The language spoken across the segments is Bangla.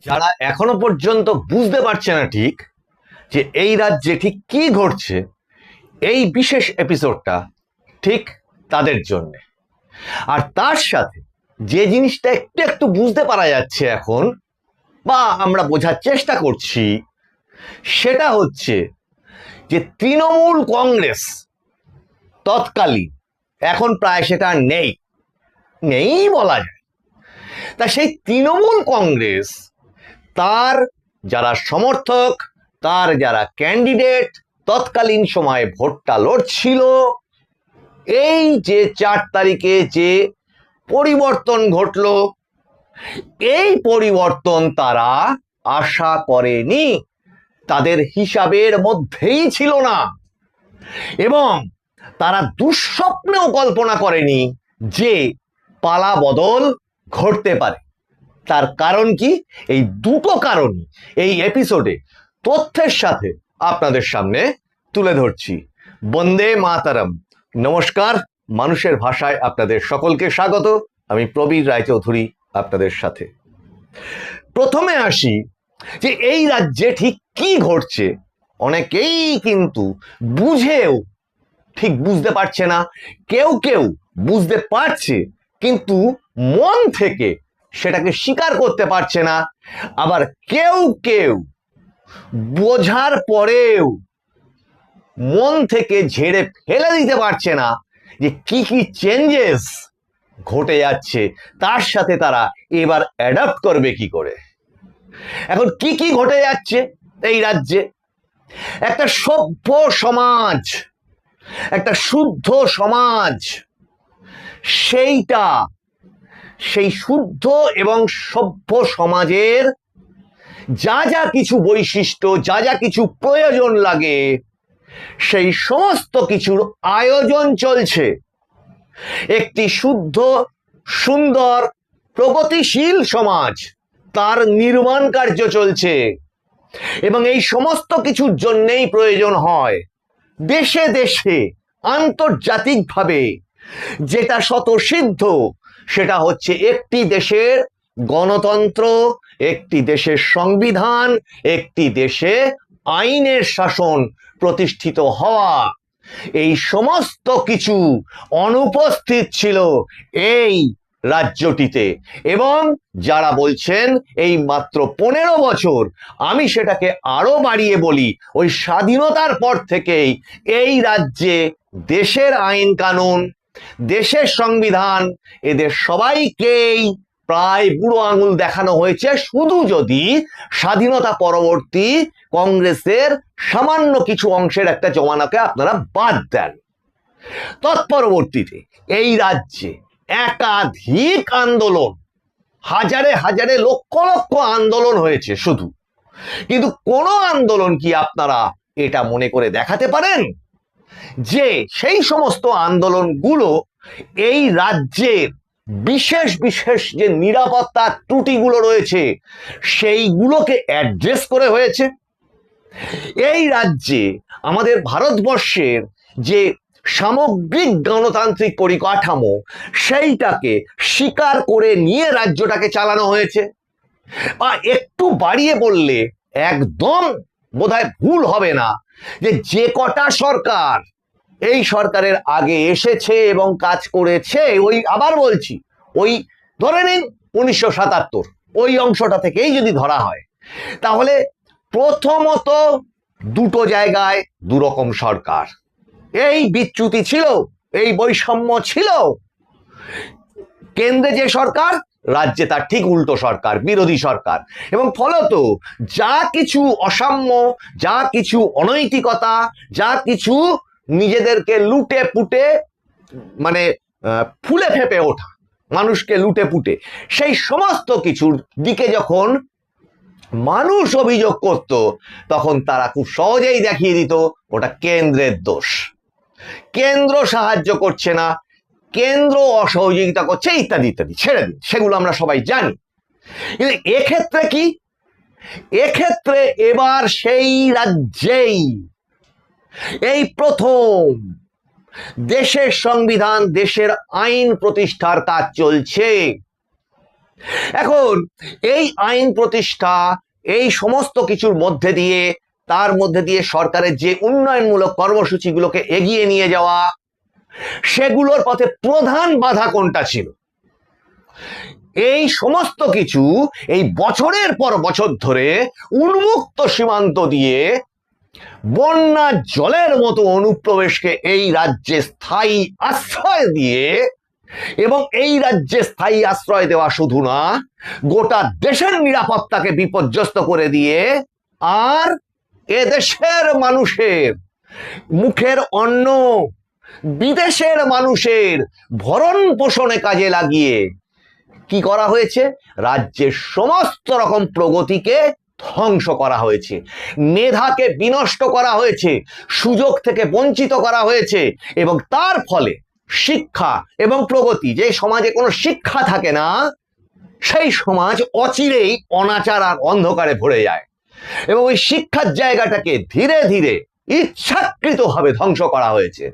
যারা এখনো পর্যন্ত বুঝতে পারছে না ঠিক যে এই রাজ্যে ঠিক কি ঘটছে, এই বিশেষ এপিসোডটা ঠিক তাদের জন্য। আর তার সাথে যে জিনিসটা একটু একটু বুঝতে পারা যাচ্ছে এখন, বা আমরা বোঝার চেষ্টা করছি, সেটা হচ্ছে যে তৃণমূল কংগ্রেস তৎকালীন, এখন প্রায় সেটা নেই নেই বলা যায়। তা সেই তৃণমূল কংগ্রেস, তার যারা সমর্থক, তার যারা ক্যান্ডিডেট তৎকালীন সময়ে ভোটটা লড়ছিল, এই যে 4 তারিখে যে পরিবর্তন ঘটল, এই পরিবর্তন তারা আশা করেনি, তাদের হিসাবের মধ্যেই ছিল না, এবং তারা দুঃস্বপ্নেও কল্পনা করেনি যে পালা বদল ঘটতে পারে। তার কারণ কি? এই দুটো কারণই এই এপিসোডে তথ্যের সাথে আপনাদের সামনে তুলে ধরছি। বন্দে মাতারম। নমস্কার, মানুষের ভাষায় আপনাদের সকলকে স্বাগত। আমি প্রবীর রায়চৌধুরী আপনাদের সাথে। প্রথমে আসি যে এই রাজ্যে ঠিক কি ঘটছে। অনেকেই কিন্তু বুঝেও ঠিক বুঝতে পারছে না, কেউ কেউ বুঝতে পারছে কিন্তু মন থেকে সেটাকে স্বীকার করতে পারছে না, আবার কেউ কেউ বোঝার পরেও মন থেকে ঝেড়ে ফেলে দিতে পারছে না যে কি কি চেঞ্জেস ঘটে যাচ্ছে, তার সাথে তারা এবার অ্যাডাপ্ট করবে কি করে। এখন কি কি ঘটে যাচ্ছে এই রাজ্যে? একটা সভ্য সমাজ, একটা শুদ্ধ সমাজ, সেই শুদ্ধ এবং সভ্য সমাজের যা যা কিছু বৈশিষ্ট্য, যা যা কিছু প্রয়োজন লাগে, সেই সমস্ত কিছুর আয়োজন চলছে। একটি শুদ্ধ, সুন্দর, প্রগতিশীল সমাজ, তার নির্মাণ কার্য চলছে, এবং এই সমস্ত কিছুর জন্যেই প্রয়োজন হয় দেশে দেশে আন্তর্জাতিকভাবে যেটা স্বতঃসিদ্ধ, সেটা হচ্ছে একটি দেশের গণতন্ত্র, একটি দেশের সংবিধান, একটি দেশে আইনের শাসন প্রতিষ্ঠিত হওয়া। এই সমস্ত কিছু অনুপস্থিত ছিল এই রাজ্যটিতে, এবং যারা বলছেন এই মাত্র 15 বছর, আমি সেটাকে আরো বাড়িয়ে বলি, ওই স্বাধীনতার পর থেকেই এই রাজ্যে দেশের আইন কানুন, দেশের সংবিধান, এদের সবাইকেই প্রায় বুড়ো আঙুল দেখানো হয়েছে, শুধু যদি স্বাধীনতা পরবর্তী কংগ্রেসের সামান্য কিছু অংশের একটা জমানাকে আপনারা বাদ দেন। তৎপরবর্তীতে এই রাজ্যে একাধিক আন্দোলন, হাজারে হাজারে লক্ষ লক্ষ আন্দোলন হয়েছে শুধু, কিন্তু কোন আন্দোলন কি আপনারা এটা মনে করে দেখাতে পারেন যে সেই সমস্ত আন্দোলনগুলো এই রাজ্যের বিশেষ বিশেষ যে নিরাপত্তার ত্রুটিগুলো রয়েছে সেইগুলোকে অ্যাড্রেস করে হয়েছে? এই রাজ্যে আমাদের ভারতবর্ষের যে সামগ্রিক গণতান্ত্রিক পরিকাঠামো, সেইটাকে স্বীকার করে নিয়ে রাজ্যটাকে চালানো হয়েছে? বা একটু বাড়িয়ে বললে একদম বোধহয় ভুল হবে না যে যে কটা সরকার এই সরকারের আগে এসেছে এবং কাজ করেছে, ওই আবার বলছি, ওই ধরে নিন 1977 ওই অংশটা থেকেই যদি ধরা হয়, তাহলে প্রথমত দুটো জায়গায় দুরকম সরকার, এই বিচ্যুতি ছিল, এই বৈষম্য ছিল। কেন্দ্রে যে সরকার, রাজ্যে তার ঠিক উল্টো সরকার, বিরোধী সরকার, এবং ফলত যা কিছু অসাম্য, যা কিছু অনৈতিকতা, যা কিছু নিজেদেরকে লুটে পুটে, মানে ফুলে ফেপে ওঠা, মানুষকে লুটে পুটে, সেই সমস্ত কিছুর দিকে যখন মানুষ অভিযোগ করত, তখন তারা খুব সহজেই দেখিয়ে দিত ওটা কেন্দ্রের দোষ, কেন্দ্র সাহায্য করছে না, কেন্দ্র অসহযোগিতা করছে, ইত্যাদি ইত্যাদি। ছেড়ে দিন, সেগুলো আমরা সবাই জানি। কিন্তু এক্ষেত্রে কি? এক্ষেত্রে এবার সেই রাজ্যেই এই প্রথম দেশের সংবিধান, দেশের আইন প্রতিষ্ঠার কাজ চলছে। এখন এই আইন প্রতিষ্ঠা, এই সমস্ত কিছুর মধ্যে দিয়ে, তার মধ্যে দিয়ে সরকারের যে উন্নয়নমূলক কর্মসূচিগুলোকে এগিয়ে নিয়ে যাওয়া, সেগুলোর পথে প্রধান বাধা কোনটা ছিল? এই সমস্ত কিছু এই বছরের পর বছর ধরে উন্মুক্ত সীমান্ত দিয়ে বন্যা জলের মতো অনুপ্রবেশকে এই রাজ্যে স্থায়ী আশ্রয় দিয়ে, এবং এই রাজ্যে স্থায়ী আশ্রয় দেওয়া শুধু না, গোটা দেশের নিরাপত্তাকে বিপর্যস্ত করে দিয়ে, আর এদেশের মানুষের মুখের অন্ন বিদেশের মানুষের ভরণ পোষণে কাজে লাগিয়ে কি করা হয়েছে? রাজ্যের সমস্ত রকম প্রগতিকে ধ্বংস করা হয়েছে, মেধাকে বিনষ্ট করা হয়েছে, সুযোগ থেকে বঞ্চিত করা হয়েছে, এবং তার ফলে শিক্ষা এবং প্রগতি, যে সমাজে কোনো শিক্ষা থাকে না সেই সমাজ অচিরেই অনাচার আর অন্ধকারে ভরে যায়, এবং ওই শিক্ষার জায়গাটাকে ধীরে ধীরে ইচ্ছাকৃতভাবে ধ্বংস করা হয়েছে।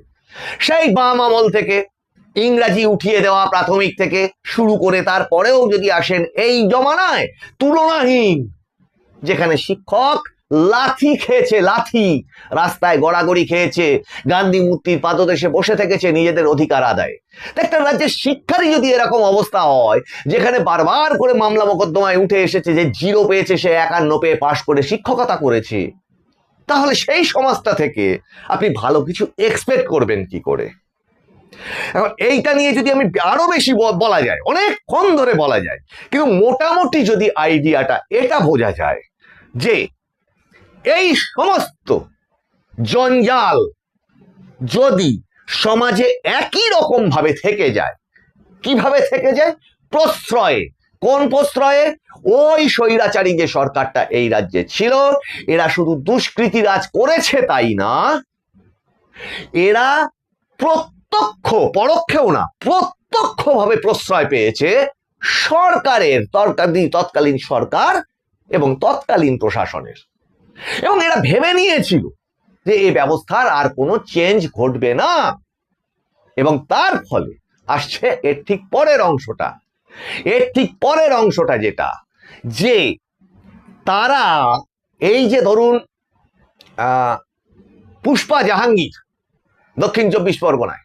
সেই বাম আমল থেকে ইংরাজি উঠিয়ে দেওয়া প্রাথমিক থেকে শুরু করে তারপরেও যদি আসেন এই জমানায় তুলনাহীন, যেখানে শিক্ষক লাথি খেয়েছে, লাথি রাস্তায় গড়াগড়ি খেয়েছে, গান্ধী মূর্তির পাদদেশে বসে থেকেছে নিজেদের অধিকার আদায়। একটা রাজ্যের শিক্ষারই যদি এরকম অবস্থা হয়, যেখানে বারবার করে মামলা মোকদ্দমায় উঠে এসেছে যে 0 পেয়েছে সে 51 পেয়ে পাশ করে শিক্ষকতা করেছে, তাহলে সেই সমাজটা থেকে আপনি ভালো কিছু এক্সপেক্ট করবেন কি করে? এখন এইটা নিয়ে যদি আমি আরো বেশি বলা যায়, অনেকক্ষণ ধরে বলা যায়, কিন্তু মোটামুটি যদি আইডিয়াটা এটা বোঝা যায় যে এই সমস্ত জঞ্জাল যদি সমাজে একই রকম ভাবে থেকে যায়, কিভাবে থেকে যায়? প্রশ্রয়ে। কোন প্রশ্রয়ে? ওই স্বৈরাচারী যে সরকারটা এই রাজ্যে ছিল, এরা শুধু দুষ্কৃতি রাজ করেছে তাই না, এরা প্রত্যক্ষ, পরোক্ষেও না, প্রত্যক্ষভাবে প্রশ্রয় পেয়েছে সরকারের, তৎকালীন সরকার এবং তৎকালীন প্রশাসনের। এবং এরা ভেবে নিয়েছিল যে এই ব্যবস্থার আর কোনো চেঞ্জ ঘটবে না, এবং তার ফলে আসছে এর ঠিক পরের অংশটা। এর ঠিক পরের অংশটা যেটা, যে তারা এই যে ধরুন পুষ্পা জাহাঙ্গীর দক্ষিণ 24 পরগনায়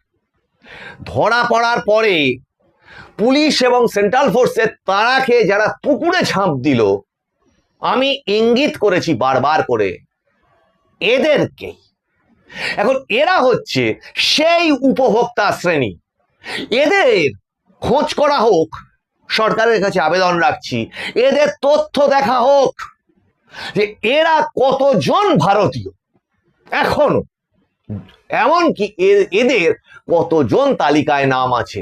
ধরা পড়ার পরে পুলিশ এবং সেন্ট্রাল ফোর্সের তাড়া খেয়ে যারা পুকুরে ঝাঁপ দিল, আমি ইঙ্গিত করেছি বারবার করে এদেরকেই। এখন এরা হচ্ছে সেই উপভোক্তা শ্রেণী, এদের খোঁজ করা হোক, সরকারের কাছে আবেদন রাখছি, এদের তথ্য দেখা হোক যে এরা কতজন ভারতীয় এখনো, এমনকি এদের কতজন তালিকায় নাম আছে।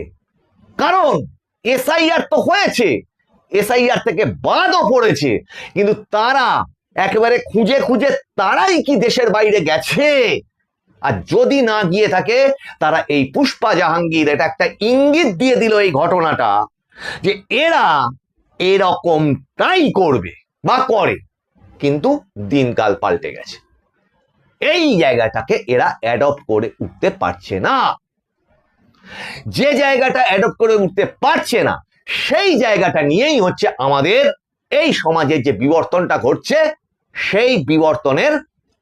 কারণ এসআইআর তো হয়েছে, এসআইআর থেকে বাদও পড়েছে, কিন্তু তারা একেবারে খুঁজে খুঁজে তারাই কি দেশের বাইরে গেছে? আর যদি না গিয়ে থাকে, তারা এই পুষ্পা জাহাঙ্গীর এটা একটা ইঙ্গিত দিয়ে দিল এই ঘটনাটা, যে এরা এরকমটাই করবে বা করে, কিন্তু দিনকাল পাল্টে গেছে। এই জায়গাটাকে এরা অ্যাডপ্ট করে উঠতে পারছে না। যে জায়গাটা অ্যাডপ্ট করে উঠতে পারছে না, সেই জায়গাটা নিয়েই হচ্ছে আমাদের এই সমাজের যে বিবর্তনটা ঘটছে, সেই বিবর্তনের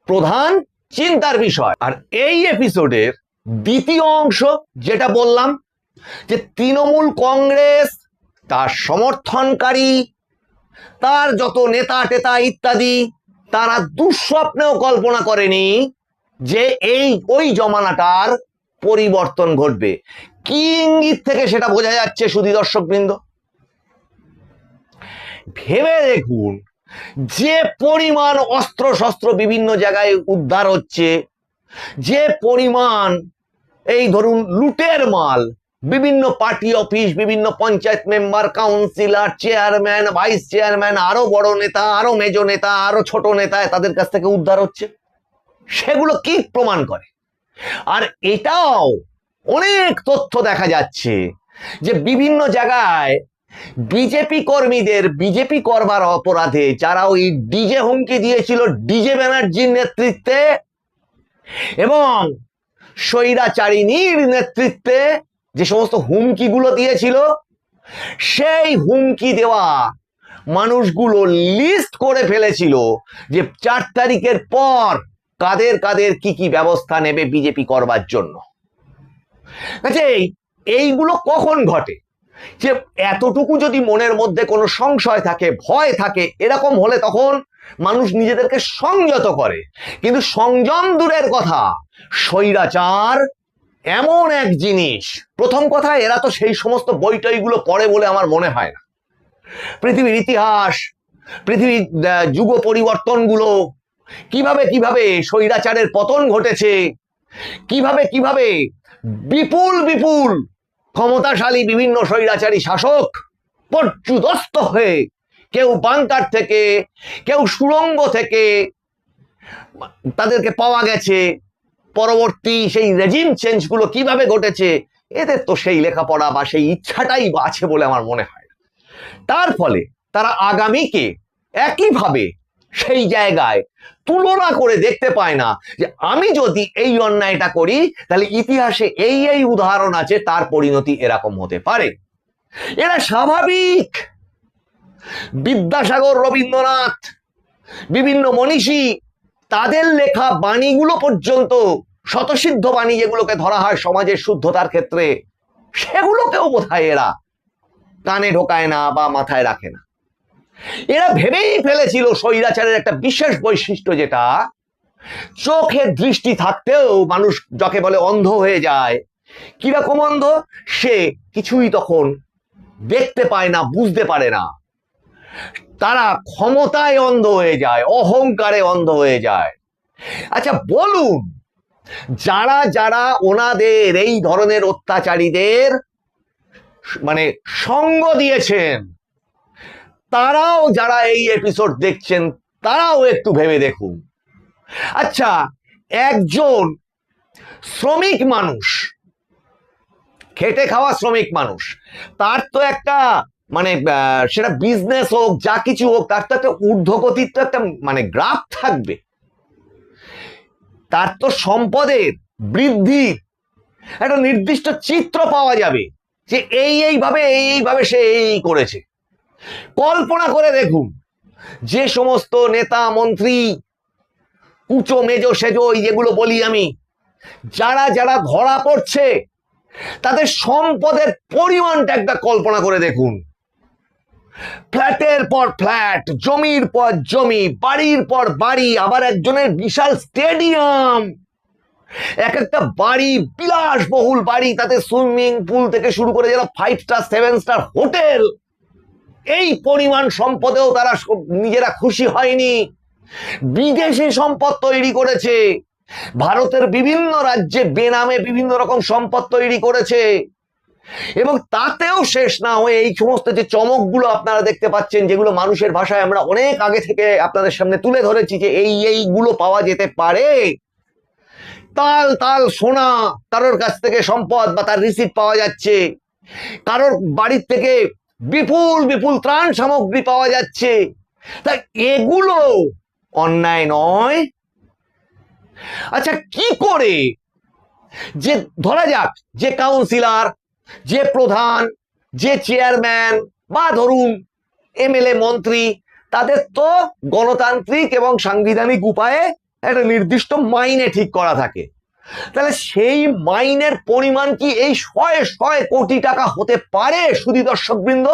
প্রধান চিন্তার বিষয়। আর এই এপিসোডের দ্বিতীয় অংশ যেটা বললাম, যে তৃণমূল কংগ্রেস, তার সমর্থনকারী, তার যত নেতা টেতা ইত্যাদি, তারা দুঃস্বপ্নেও কল্পনা করেনি যে ওই জমানাটার পরিবর্তন ঘটবে। কি ইঙ্গিত থেকে সেটা বোঝা যাচ্ছে সুধী দর্শকবৃন্দ? ভেবে দেখুন, যে পরিমাণ অস্ত্র শস্ত্র বিভিন্ন জায়গায় উদ্ধার হচ্ছে, যে পরিমাণ এই ধরুন লুটের মাল বিভিন্ন পার্টি অফিস, বিভিন্ন panchayat member, councillor, chairman, vice chairman, আরো বড় নেতা, আরো মেজো নেতা, আরো ছোট নেতা, তাদের কাছ থেকে উদ্ধার হচ্ছে, সেগুলো কি প্রমাণ করে? আর এটাও অনেক তথ্য দেখা যাচ্ছে যে বিভিন্ন জায়গায় বিজেপি কর্মীদের বিজেপি করবার অপরাধে যারা ওই ডিজে হুমকি দিয়েছিল ডিজে ব্যানার্জির নেতৃত্বে এবং স্বৈরাচারিণীর নেতৃত্বে যে সমস্ত হুমকিগুলো দিয়েছিল, সেই হুমকি দেওয়া মানুষগুলো লিস্ট করে ফেলেছিল যে 4 তারিখের পর কাদের কাদের কি কি ব্যবস্থা নেবে বিজেপি করবার জন্য। আচ্ছা, এইগুলো কখন ঘটে? যে এতটুকু যদি মনের মধ্যে কোনো সংশয় থাকে, ভয় থাকে, এরকম হলে তখন মানুষ নিজেদেরকে সংযত করে। কিন্তু সংযম দূরের কথা, স্বৈরাচার এমন এক জিনিস, প্রথম কথা এরা তো সেই সমস্ত বইটইগুলো পড়ে বলে আমার মনে হয় না। পৃথিবীর ইতিহাস, পৃথিবীর যুগ পরিবর্তনগুলো, কিভাবে কিভাবে স্বৈরাচারের পতন ঘটেছে, কিভাবে কিভাবে বিপুল বিপুল ক্ষমতাশালী বিভিন্ন স্বৈরাচারী শাসক পর্যুদস্ত হয়ে, কেউ বাংকার থেকে, কেউ সুড়ঙ্গ থেকে তাদেরকে পাওয়া গেছে, পরবর্তী সেই রেজিম চেঞ্জগুলো কিভাবে ঘটেছে, এদের তো সেই লেখাপড়া বা সেই ইচ্ছাটাই আছে বলে আমার মনে হয়। তার ফলে তারা আগামীকে একইভাবে সেই জায়গায় তুলনা করে দেখতে পায় না যে আমি যদি এই অন্যায়টা করি তাহলে ইতিহাসে এই এই উদাহরণ আছে, তার পরিণতি এরকম হতে পারে। এরা স্বাভাবিক। বিদ্যাসাগর, রবীন্দ্রনাথ, বিভিন্ন মনীষী, তাদের লেখা বাণীগুলো পর্যন্ত, শতসিদ্ধ বাণী যেগুলোকে ধরা হয় সমাজের শুদ্ধতার ক্ষেত্রে, সেগুলোকেও বোধহয় এরা কানে ঢোকায় না বা মাথায় রাখে না। এরা ভেবেই ফেলেছিল স্বৈরাচারের একটা বিশেষ বৈশিষ্ট্য, যেটা চোখের দৃষ্টি থাকতেও মানুষ যাকে বলে অন্ধ হয়ে যায়। কিরকম অন্ধ? সে কিছুই তখন দেখতে পায় না, বুঝতে পারে না। তারা ক্ষমতায় অন্ধ হয়ে যায়, অহংকারে অন্ধ হয়ে যায়। আচ্ছা বলুন, যারা যারা ওনাদের এই ধরনের অত্যাচারীদের মানে সঙ্গ দিয়েছেন, তারাও যারা এই এপিসোড দেখছেন, তারাও একটু ভেবে দেখুন। আচ্ছা, একজন শ্রমিক মানুষ, খেটে খাওয়া শ্রমিক মানুষ, তার তো একটা মানে সেটা বিজনেস হোক, যা কিছু হোক, তার তো একটা ঊর্ধ্বগতির তো একটা মানে গ্রাফ থাকবে। তার তো সম্পদের বৃদ্ধির একটা নির্দিষ্ট চিত্র পাওয়া যাবে যে এইভাবে সে এই করেছে। কল্পনা করে দেখুন, যে সমস্ত নেতা মন্ত্রী, উঁচো মেজো সেজো যেগুলো বলি আমি, যারা যারা ধরা পড়ছে, তাদের সম্পদের পরিমাণটা একটা কল্পনা করে দেখুন। ফ্ল্যাটের পর ফ্ল্যাট, জমির পর জমি, বাড়ির পর বাড়ি, আবার একজনের বিশাল স্টেডিয়াম, এক একটা বাড়ি বিলাসবহুল বাড়ি, তাতে সুইমিং পুল থেকে শুরু করে যারা 5 স্টার 7 স্টার হোটেল। এই পরিমাণ সম্পদেও তারা নিজেরা খুশি হয়নি, বিদেশি সম্পদ তৈরি করেছে, ভারতের বিভিন্ন রাজ্যে বেনামে বিভিন্ন রকম সম্পদ তৈরি করেছে। এবং তাতেও শেষ না হয়ে এই সমস্ত যে চমকগুলো আপনারা দেখতে পাচ্ছেন, যেগুলো মানুষের ভাষায় আমরা অনেক আগে থেকে আপনাদের সামনে তুলে ধরেছি যে এইগুলো পাওয়া যেতে পারে, তাল তাল সোনা কারোর কাছ থেকে সম্পদ বা তার রিসিপ্ট পাওয়া যাচ্ছে, কারোর বাড়ির থেকে বিপুল বিপুল ত্রাণ সামগ্রী পাওয়া যাচ্ছে। তাই এগুলো অন্যায় নয়? আচ্ছা, কি করে যে ধরা যাক যে কাউন্সিলর, যে প্রধান, যে চেয়ারম্যান বা ধরুন এমএলএ মন্ত্রী, তাদের তো গণতান্ত্রিক এবং সাংবিধানিক উপায়ে একটা নির্দিষ্ট মাইনে ঠিক করা থাকে, তাহলে সেই মাইনের পরিমাণ কি এই 100 কোটি টাকা হতে পারে? সুধী দর্শকবৃন্দ,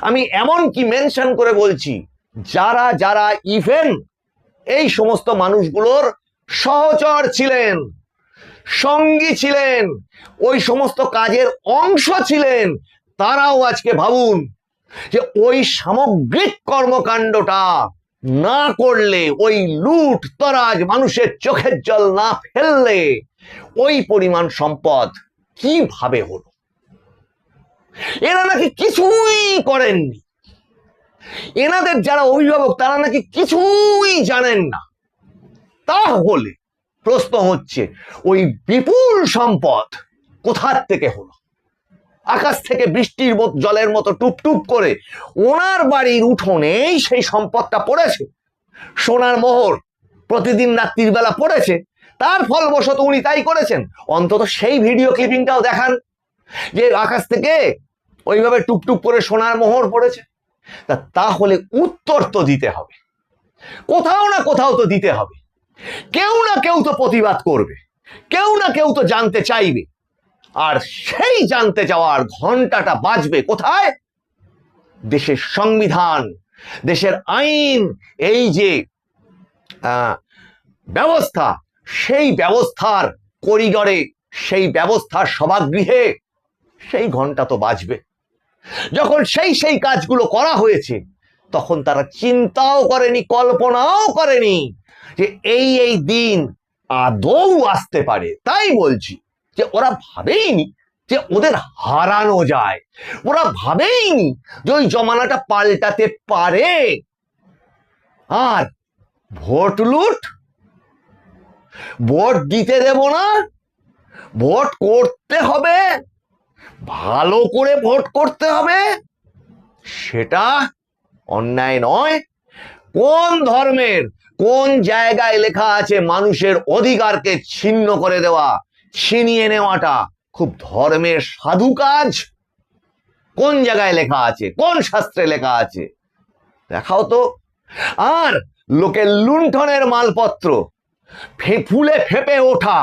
আমি এমন কি মেনশন করে বলছি, যারা যারা ইভেন এই সমস্ত মানুষগুলোর সহচর ছিলেন, সঙ্গী ছিলেন, ওই সমস্ত কাজের অংশ ছিলেন, তারাও আজকে ভাবুন যে ওই সামগ্রিক কর্মকাণ্ডটা না করলে, ওই লুট তরাজ, মানুষের চোখের জল না ফেললে ওই পরিমাণ সম্পদ কিভাবে হলো? এরা নাকি কিছুই করেননি, এনাদের যারা অভিভাবক তারা নাকি কিছুই জানেন না। তাহলে প্রশ্ন হচ্ছে, ওই বিপুল সম্পদ কোথার থেকে হলো? আকাশ থেকে বৃষ্টির জলের মতো টুপটুপ করে ওনার বাড়ির উঠোনেই সেই সম্পদটা পড়েছে, সোনার মোহর প্রতিদিন রাত্রির বেলা পড়েছে, তার ফলবশত উনি তাই করেছেন। অন্তত সেই ভিডিও ক্লিপিংটাও দেখান যে আকাশ থেকে ওইভাবে টুপটুপ করে সোনার মোহর পড়েছে? তাহলে উত্তর তো দিতে হবে, কোথাও না কোথাও তো দিতে হবে। কেউ না কেউ তো প্রতিবাদ করবে, কেউ না কেউ তো জানতে চাইবে। আর সেই জানতে যাওয়ার ঘন্টাটা বাজবে কোথায়? দেশের সংবিধান, দেশের আইন, এই যে ব্যবস্থা, সেই ব্যবস্থার করিডরে, সেই ব্যবস্থার সভাগৃহে সেই ঘন্টা তো বাজবে। যখন সেই কাজগুলো করা হয়েছে, তখন তারা চিন্তাও করেনি, কল্পনাও করেনি যে এই দিন আদৌ আসতে পারে। তাই বলছি যে ওরা ভাবেইনি যে ওদের হারানো যায়, ওরা ভাবেইনি যে ওই জমানাটা পাল্টাতে পারে। আর ভোট লুট, ভোট দিতে দেব না, ভোট করতে হবে, ভালো করে ভোট করতে হবে, সেটা অন্যায় নয়। কোন ধর্মের কোন জায়গায় লেখা আছে মানুষের অধিকারকে ছিন্ন করে দেওয়া, ছিনিয়ে নেওয়াটা খুব ধর্মের সাধু কাজ? কোন জায়গায় লেখা আছে, কোন শাস্ত্রে লেখা আছে দেখাও তো। আর লোকের লুণ্ঠনের মালপত্র, ফুলে ফেপে ওঠা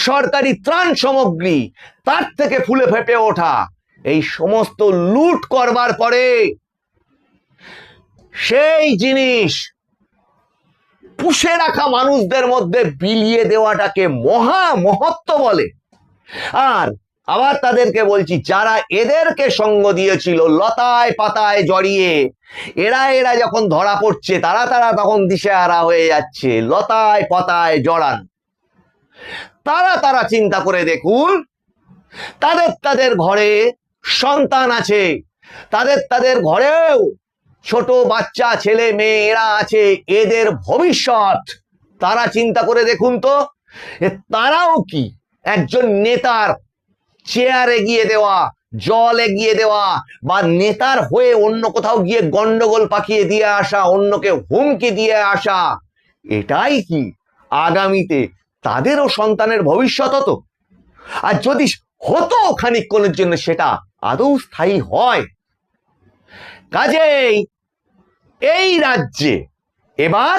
সরকারি ত্রাণ সামগ্রী, তার থেকে ফুলে ফেপে ওঠা এই সমস্ত লুট করবার পরে সেই জিনিস পুষে রাখা মানুষদের মধ্যে বিলিয়ে দেওয়াটাকে মহা মহত্ব বলে। আর আবার তাদেরকে বলছি, যারা এদেরকে সঙ্গ দিয়েছিল লতায় পাতায় জড়িয়ে, এরা যখন ধরা পড়ছে, তারা তখন দিশেহারা হয়ে যাচ্ছে, লতায় পাতায় জড়ান। তারা চিন্তা করে দেখুন, তাদের ঘরে সন্তান আছে, তাদের ঘরেও ছোট বাচ্চা ছেলে মেয়ে এরা আছে, এদের ভবিষ্যৎ তারা চিন্তা করে দেখুন তো। তারাও কি একজন নেতার চেয়ার এগিয়ে দেওয়া, জল এগিয়ে দেওয়া, বা নেতার হয়ে অন্য কোথাও গিয়ে গন্ডগোল পাকিয়ে দিয়ে আসা, অন্যকে হুমকি দিয়ে আসা, এটাই কি আগামীতে তাদেরও সন্তানের ভবিষ্যৎ হতো? আর যদি হতো খানিকক্ষণের জন্য, সেটা আদৌ স্থায়ী হয়? কাজেই এই রাজ্যে এবার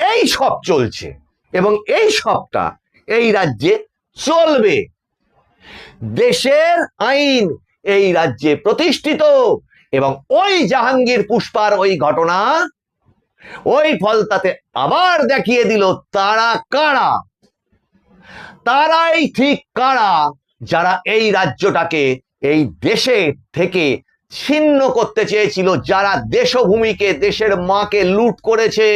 এই সব চলছে, এবং এই সবটা এই রাজ্যে চলবে। দেশের আইন এই রাজ্যে প্রতিষ্ঠিত, এবং ওই জাহাঙ্গীর পুষ্পার ওই ঘটনা, ওই ফলতাতে আবার দেখিয়ে দিল তারা কারা। তারাই ঠিক কারা যারা এই রাজ্যটাকে, এই দেশে থেকে ছিন্ন করতে চেয়েছিল, যারা দেশভূমিকে, দেশের মাকে লুট করেছে।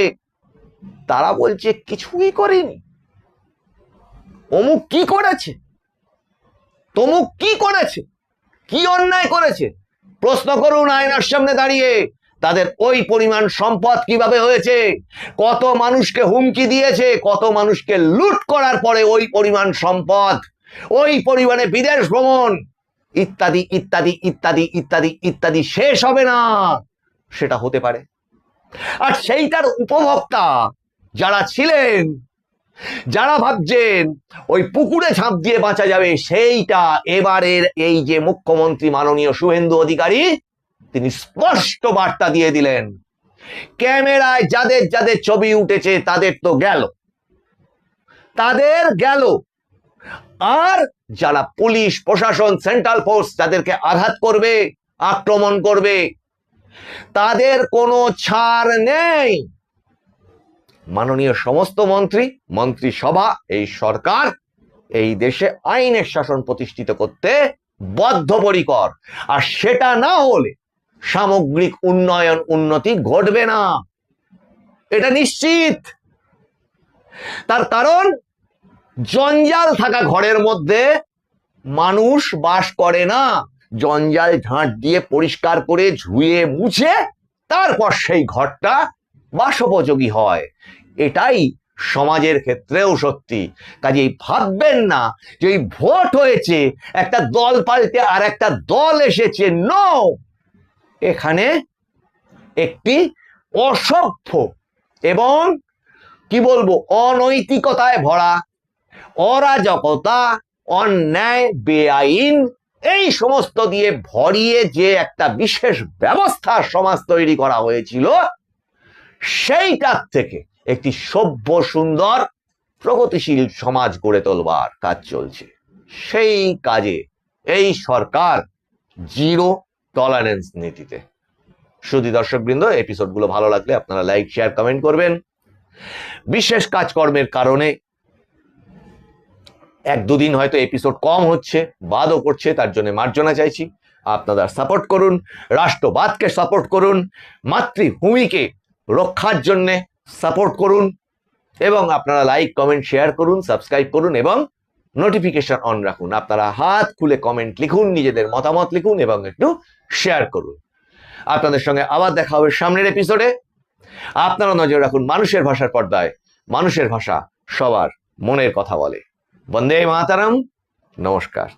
তারা বলছে কিছুই করেনি, অমুক কি করেছে, তমুক কি করেছে, কি অন্যায় করেছে। প্রশ্ন করুন আয়নার সামনে দাঁড়িয়ে, তাদের ওই পরিমাণ সম্পদ কিভাবে হয়েছে, কত মানুষকে হুমকি দিয়েছে, কত মানুষকে লুট করার পরে ওই পরিমাণ সম্পদ, ওই পরিমাণে বিদেশ ভ্রমণ, ইত্যাদি ইত্যাদি ইত্যাদি ইত্যাদি ইত্যাদি শেষ হবে না। সেটা হতে পারে। আর সেইটার উপভোক্তা যারা ছিলেন, যারা ভাবছেন ওই পুকুরে ঝাঁপ দিয়ে বাঁচা যাবে, সেইটা এবারের এই যে মুখ্যমন্ত্রী মাননীয় শুভেন্দু অধিকারী, তিনি স্পষ্ট বার্তা দিয়ে দিলেন, ক্যামেরায় যাদের ছবি উঠেছে তাদের তো গেল, তাদের গেল। আর যারা পুলিশ প্রশাসন, সেন্ট্রাল ফোর্স যাদেরকে আঘাত করবে, আক্রমণ করবে, তাদের কোনো ছাড় নেই। মাননীয় সমস্ত মন্ত্রিসভা, এই সরকার এই দেশে আইনের শাসন প্রতিষ্ঠিত করতে বদ্ধপরিকর। আর সেটা না হলে সামগ্রিক উন্নতি ঘটবে না, এটা নিশ্চিত। তার কারণ, জঞ্জাল থাকা ঘরের মধ্যে মানুষ বাস করে না। জঞ্জাল ঝাঁট দিয়ে পরিষ্কার করে ধুয়ে মুছে তারপর সেই ঘরটা বাসোপযোগী হয়। এটাই সমাজের ক্ষেত্রেও সত্যি। কাজেই ভাববেন না যে এই ভোট হয়েছে, একটা দল পাল্টে আর একটা দল এসেছে। নো, এখানে একটি অসভ্য এবং কি বলবো, অনৈতিকতায় ভরা, অরাজকতা, অন্যায়, বেআইন এই সমস্ত দিয়ে ভরিয়ে যে একটা বিশেষ ব্যবস্থা সমাজ তৈরি করা হয়েছিল, সেইটার থেকে একটি সভ্য সুন্দর প্রগতিশীল সমাজ গড়ে তোলবার কাজ চলছে। সেই কাজে এই সরকার জিরো টলারেন্স নীতিতে। শুধু দর্শকবৃন্দ, এপিসোডগুলো ভালো লাগলে আপনারা লাইক, শেয়ার, কমেন্ট করবেন। বিশেষ কাজকর্মের কারণে এক দুদিন হয়তো এপিসোড কম হচ্ছে, বাদও করছে, তার জন্য মার্জনা চাইছি। আপনারা সাপোর্ট করুন, রাষ্ট্রবাদকে সাপোর্ট করুন, মাতৃভূমিকে রক্ষার জন্য সাপোর্ট করুন, এবং আপনারা লাইক, কমেন্ট, শেয়ার করুন, সাবস্ক্রাইব করুন এবং নোটিফিকেশন অন রাখুন। আপনারা হাত খুলে কমেন্ট লিখুন, নিজেদের মতামত লিখুন এবং একটু শেয়ার করুন। আপনাদের সঙ্গে আবার দেখা হবে সামনের এপিসোডে। আপনারা নজর রাখুন মানুষের ভাষার পর্দায়। মানুষের ভাষা সবার মনের কথা বলে। বন্দে মাতারাম। নমস্কার।